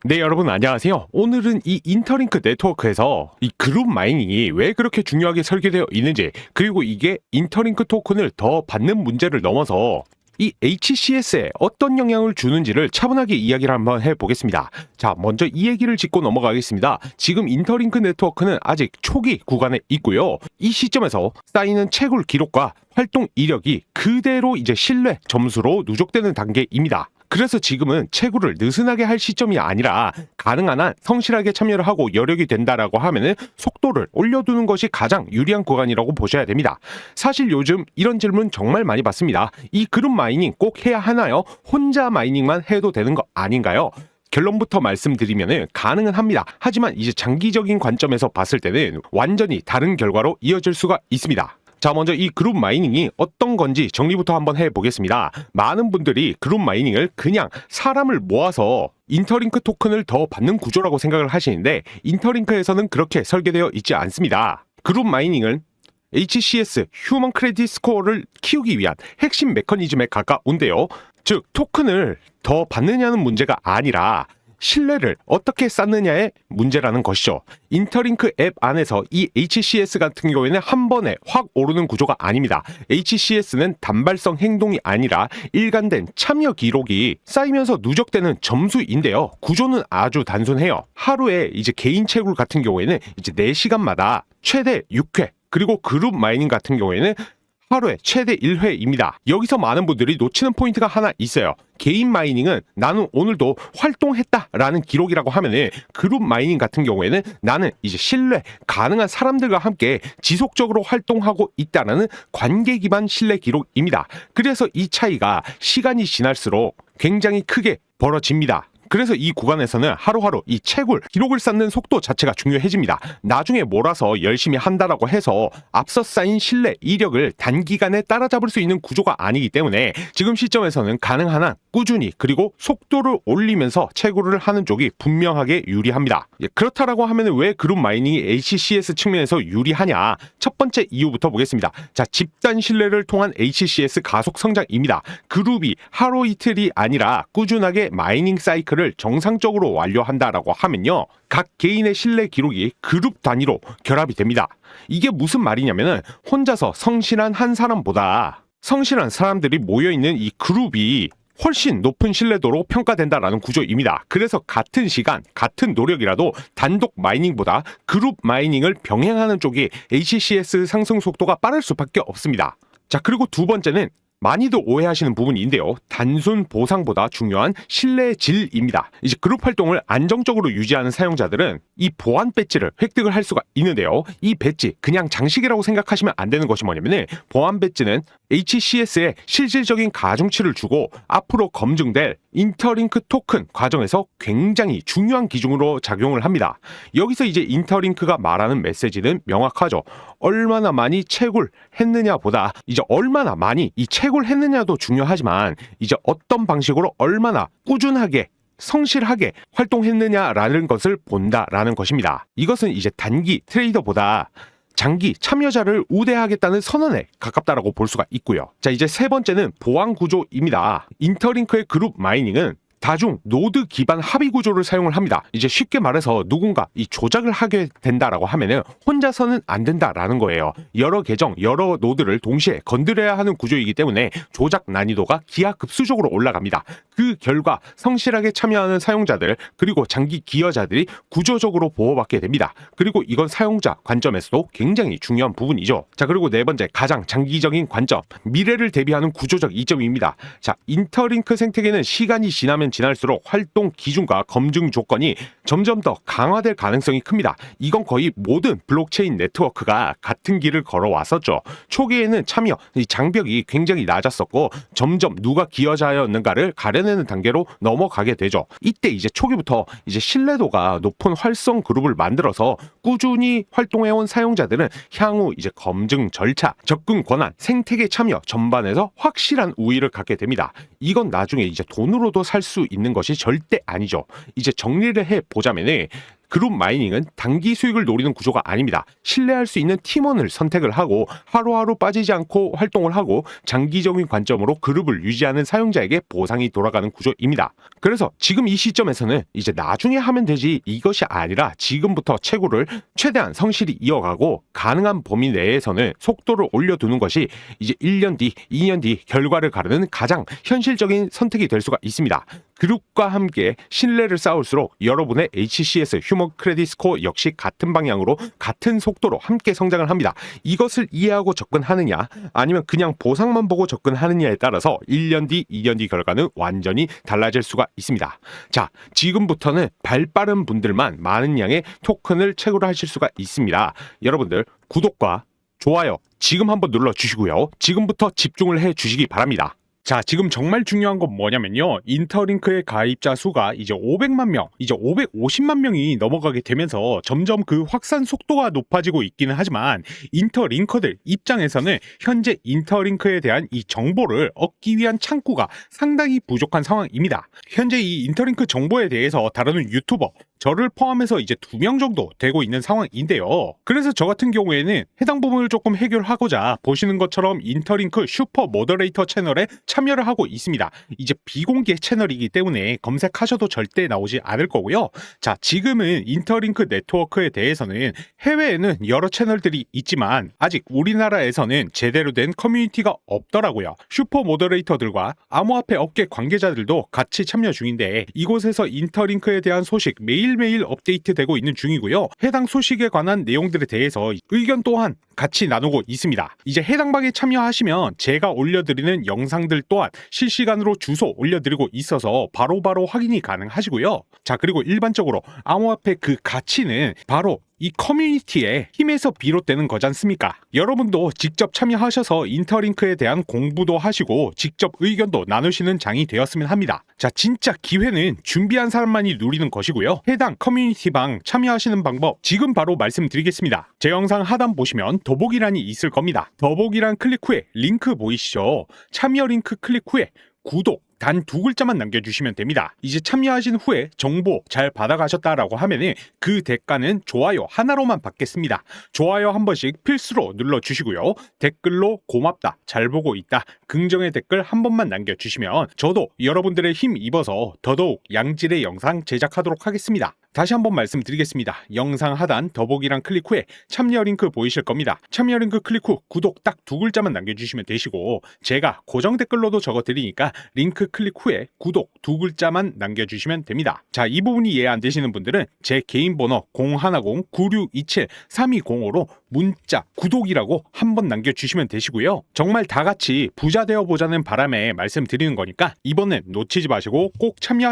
네, 여러분 안녕하세요. 오늘은 이 인터링크 네트워크에서 이 그룹 마이닝이 왜 그렇게 중요하게 설계되어 있는지, 그리고 이게 인터링크 토큰을 더 받는 문제를 넘어서 이 HCS에 어떤 영향을 주는지를 차분하게 이야기를 한번 해보겠습니다. 자, 먼저 이 얘기를 짚고 넘어가겠습니다. 지금 인터링크 네트워크는 아직 초기 구간에 있고요. 이 시점에서 쌓이는 채굴 기록과 활동 이력이 그대로 이제 신뢰 점수로 누적되는 단계입니다. 그래서 지금은 채굴을 느슨하게 할 시점이 아니라 가능한 한 성실하게 참여를 하고 여력이 된다라고 하면은 속도를 올려두는 것이 가장 유리한 구간이라고 보셔야 됩니다. 사실 요즘 이런 질문 정말 많이 받습니다. 이 그룹 마이닝 꼭 해야 하나요? 혼자 마이닝만 해도 되는 거 아닌가요? 결론부터 말씀드리면은 가능은 합니다. 하지만 이제 장기적인 관점에서 봤을 때는 완전히 다른 결과로 이어질 수가 있습니다. 자, 먼저 이 그룹 마이닝이 어떤 건지 정리부터 한번 해보겠습니다. 많은 분들이 그룹 마이닝을 그냥 사람을 모아서 인터링크 토큰을 더 받는 구조라고 생각을 하시는데, 인터링크에서는 그렇게 설계되어 있지 않습니다. 그룹 마이닝은 HCS, 휴먼 크레딧 스코어를 키우기 위한 핵심 메커니즘에 가까운데요. 즉, 토큰을 더 받느냐는 문제가 아니라 신뢰를 어떻게 쌓느냐의 문제라는 것이죠. 인터링크 앱 안에서 이 HCS 같은 경우에는 한 번에 확 오르는 구조가 아닙니다. HCS는 단발성 행동이 아니라 일관된 참여 기록이 쌓이면서 누적되는 점수인데요. 구조는 아주 단순해요. 하루에 이제 개인 채굴 같은 경우에는 이제 4시간마다 최대 6회, 그리고 그룹 마이닝 같은 경우에는 하루에 최대 1회입니다. 여기서 많은 분들이 놓치는 포인트가 하나 있어요. 개인 마이닝은 나는 오늘도 활동했다라는 기록이라고 하면은, 그룹 마이닝 같은 경우에는 나는 이제 신뢰 가능한 사람들과 함께 지속적으로 활동하고 있다라는 관계 기반 신뢰 기록입니다. 그래서 이 차이가 시간이 지날수록 굉장히 크게 벌어집니다. 그래서 이 구간에서는 하루하루 이 채굴, 기록을 쌓는 속도 자체가 중요해집니다. 나중에 몰아서 열심히 한다라고 해서 앞서 쌓인 신뢰, 이력을 단기간에 따라잡을 수 있는 구조가 아니기 때문에 지금 시점에서는 가능한 한 꾸준히 그리고 속도를 올리면서 채굴을 하는 쪽이 분명하게 유리합니다. 그렇다라고 하면 왜 그룹 마이닝이 HCS 측면에서 유리하냐? 첫 번째 이유부터 보겠습니다. 자, 집단 신뢰를 통한 HCS 가속 성장입니다. 그룹이 하루 이틀이 아니라 꾸준하게 마이닝 사이클 를 정상적으로 완료한다라고 하면요, 각 개인의 신뢰 기록이 그룹 단위로 결합이 됩니다. 이게 무슨 말이냐면은, 혼자서 성실한 한 사람보다 성실한 사람들이 모여있는 이 그룹이 훨씬 높은 신뢰도로 평가된다라는 구조입니다. 그래서 같은 시간, 같은 노력이라도 단독 마이닝보다 그룹 마이닝을 병행하는 쪽이 HCS 상승 속도가 빠를 수밖에 없습니다. 자, 그리고 두 번째는 많이도 오해하시는 부분인데요. 단순 보상보다 중요한 신뢰의 질입니다. 이제 그룹 활동을 안정적으로 유지하는 사용자들은 이 보안 배지를 획득을 할 수가 있는데요. 이 배지 그냥 장식이라고 생각하시면 안 되는 것이 뭐냐면은, 보안 배지는 HCS에 실질적인 가중치를 주고 앞으로 검증될 인터링크 토큰 과정에서 굉장히 중요한 기준으로 작용을 합니다. 여기서 이제 인터링크가 말하는 메시지는 명확하죠. 얼마나 많이 채굴했느냐 보다 이제 얼마나 많이 이 채굴했느냐도 중요하지만, 이제 어떤 방식으로 얼마나 꾸준하게 성실하게 활동했느냐라는 것을 본다라는 것입니다. 이것은 이제 단기 트레이더보다 장기 참여자를 우대하겠다는 선언에 가깝다라고 볼 수가 있고요. 자, 이제 세 번째는 보안 구조입니다. 인터링크의 그룹 마이닝은 다중 노드 기반 합의 구조를 사용을 합니다. 이제 쉽게 말해서 누군가 이 조작을 하게 된다라고 하면은 혼자서는 안 된다라는 거예요. 여러 계정, 여러 노드를 동시에 건드려야 하는 구조이기 때문에 조작 난이도가 기하급수적으로 올라갑니다. 그 결과 성실하게 참여하는 사용자들, 그리고 장기 기여자들이 구조적으로 보호받게 됩니다. 그리고 이건 사용자 관점에서도 굉장히 중요한 부분이죠. 자, 그리고 네 번째, 가장 장기적인 관점, 미래를 대비하는 구조적 이점입니다. 자, 인터링크 생태계는 시간이 지나면 지날수록 활동 기준과 검증 조건이 점점 더 강화될 가능성이 큽니다. 이건 거의 모든 블록체인 네트워크가 같은 길을 걸어왔었죠. 초기에는 참여 장벽이 굉장히 낮았었고, 점점 누가 기여자였는가를 가려내는 단계로 넘어가게 되죠. 이때 이제 초기부터 이제 신뢰도가 높은 활성 그룹을 만들어서 꾸준히 활동해온 사용자들은 향후 이제 검증 절차, 접근 권한, 생태계 참여 전반에서 확실한 우위를 갖게 됩니다. 이건 나중에 이제 돈으로도 살 수 있는 것이 절대 아니죠. 이제 정리를 해 보자면은, 그룹 마이닝은 단기 수익을 노리는 구조가 아닙니다. 신뢰할 수 있는 팀원을 선택을 하고 하루하루 빠지지 않고 활동을 하고 장기적인 관점으로 그룹을 유지하는 사용자에게 보상이 돌아가는 구조입니다. 그래서 지금 이 시점에서는 이제 나중에 하면 되지 이것이 아니라 지금부터 채굴을 최대한 성실히 이어가고 가능한 범위 내에서는 속도를 올려두는 것이 이제 1년 뒤, 2년 뒤 결과를 가르는 가장 현실적인 선택이 될 수가 있습니다. 그룹과 함께 신뢰를 쌓을수록 여러분의 HCS 휴먼 크레딧 스코어 역시 같은 방향으로 같은 속도로 함께 성장을 합니다. 이것을 이해하고 접근하느냐 아니면 그냥 보상만 보고 접근하느냐에 따라서 1년 뒤, 2년 뒤 결과는 완전히 달라질 수가 있습니다. 자, 지금부터는 발 빠른 분들만 많은 양의 토큰을 채굴하실 수가 있습니다. 여러분들 구독과 좋아요 지금 한번 눌러주시고요. 지금부터 집중을 해주시기 바랍니다. 자, 지금 정말 중요한 건 뭐냐면요. 인터링크의 가입자 수가 이제 500만 명, 이제 550만 명이 넘어가게 되면서 점점 그 확산 속도가 높아지고 있기는 하지만 인터링커들 입장에서는 현재 인터링크에 대한 이 정보를 얻기 위한 창구가 상당히 부족한 상황입니다. 현재 이 인터링크 정보에 대해서 다루는 유튜버 저를 포함해서 이제 2명 정도 되고 있는 상황인데요. 그래서 저 같은 경우에는 해당 부분을 조금 해결하고자 보시는 것처럼 인터링크 슈퍼 모더레이터 채널에 참여를 하고 있습니다. 이제 비공개 채널이기 때문에 검색하셔도 절대 나오지 않을 거고요. 자, 지금은 인터링크 네트워크에 대해서는 해외에는 여러 채널들이 있지만 아직 우리나라에서는 제대로 된 커뮤니티가 없더라고요. 슈퍼 모더레이터들과 암호화폐 업계 관계자들도 같이 참여 중인데 이곳에서 인터링크에 대한 소식 매일매일 업데이트되고 있는 중이고요. 해당 소식에 관한 내용들에 대해서 의견 또한 같이 나누고 있습니다. 이제 해당 방에 참여하시면 제가 올려드리는 영상들 또한 실시간으로 주소 올려드리고 있어서 바로바로 확인이 가능하시고요. 자, 그리고 일반적으로 암호화폐 그 가치는 바로 이 커뮤니티의 힘에서 비롯되는 거지 않습니까? 여러분도 직접 참여하셔서 인터링크에 대한 공부도 하시고 직접 의견도 나누시는 장이 되었으면 합니다. 자, 진짜 기회는 준비한 사람만이 누리는 것이고요. 해당 커뮤니티방 참여하시는 방법 지금 바로 말씀드리겠습니다. 제 영상 하단 보시면 더보기란이 있을 겁니다. 더보기란 클릭 후에 링크 보이시죠? 참여 링크 클릭 후에 구독 단 2글자만 남겨주시면 됩니다. 이제 참여하신 후에 정보 잘 받아가셨다라고 하면은 그 대가는 좋아요 하나로만 받겠습니다. 좋아요 한 번씩 필수로 눌러주시고요. 댓글로 고맙다, 잘 보고 있다, 긍정의 댓글 한 번만 남겨주시면 저도 여러분들의 힘 입어서 더더욱 양질의 영상 제작하도록 하겠습니다. 다시 한번 말씀드리겠습니다. 영상 하단 더보기란 클릭 후에 참여 링크 보이실 겁니다. 참여 링크 클릭 후 구독 딱 2글자만 남겨주시면 되시고 제가 고정 댓글로도 적어드리니까 링크 클릭 후에 구독 2글자만 남겨주시면 됩니다. 자, 이 부분이 이해 안 되시는 분들은 제 개인 번호 010-9627-3205로 문자 구독이라고 한번 남겨주시면 되시고요. 정말 다 같이 부자 되어 보자는 바람에 말씀드리는 거니까 이번엔 놓치지 마시고 꼭 참여하시기